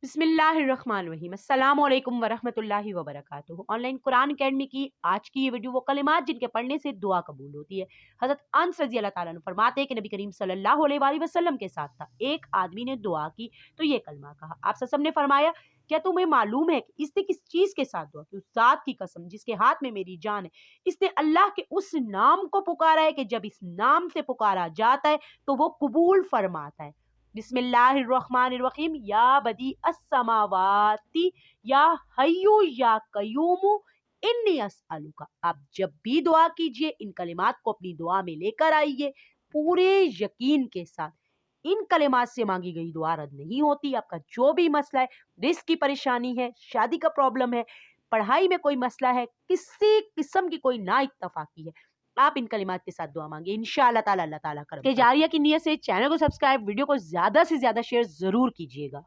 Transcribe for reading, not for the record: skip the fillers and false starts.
बिस्मिल्लाहिर्रहमानिर्रहीम अस्सलामुअलैकुम वरहमतुल्लाहि वबरकातुहू। ऑनलाइन कुरान अकेडमी की आज की ये वीडियो वो कलिमात जिनके पढ़ने से दुआ कबूल होती है। हज़रत अनस रज़ी अल्लाह ताला अन्हु फरमाते हैं कि नबी करीम सल्लल्लाहु अलैहि वसल्लम के साथ था। एक आदमी ने दुआ की तो ये कलमा कहा। आप सल्लल्लाहु अलैहि वसल्लम ने फरमाया, क्या तुम्हें मालूम है कि इसने किस चीज के साथ दुआ की? उस जात की कसम जिसके हाथ में मेरी जान है, इसने अल्लाह के उस नाम को पुकारा है कि जब इस नाम से पुकारा जाता है तो वो कबूल फरमाता है। बिस्मिल्लाहिर्रहमानिर्रहीम या बदी अस्समावाती या हय्यू या कयूमु इन्नी अस्अलुका। आप जब भी दुआ कीजिए इन कलिमात को अपनी दुआ में लेकर आइए पूरे यकीन के साथ। इन कलिमात से मांगी गई दुआ रद्द नहीं होती। आपका जो भी मसला है, रिस्क की परेशानी है, शादी का प्रॉब्लम है, पढ़ाई में कोई मसला है, किसी किस्म की कोई ना इत्तफाकी है, आप इन कलिमात के साथ दुआ मांगे, इंशाअल्लाह ताला अल्लाह ताला करम के जारिया की नियत से चैनल को सब्सक्राइब, वीडियो को ज्यादा से ज्यादा शेयर जरूर कीजिएगा।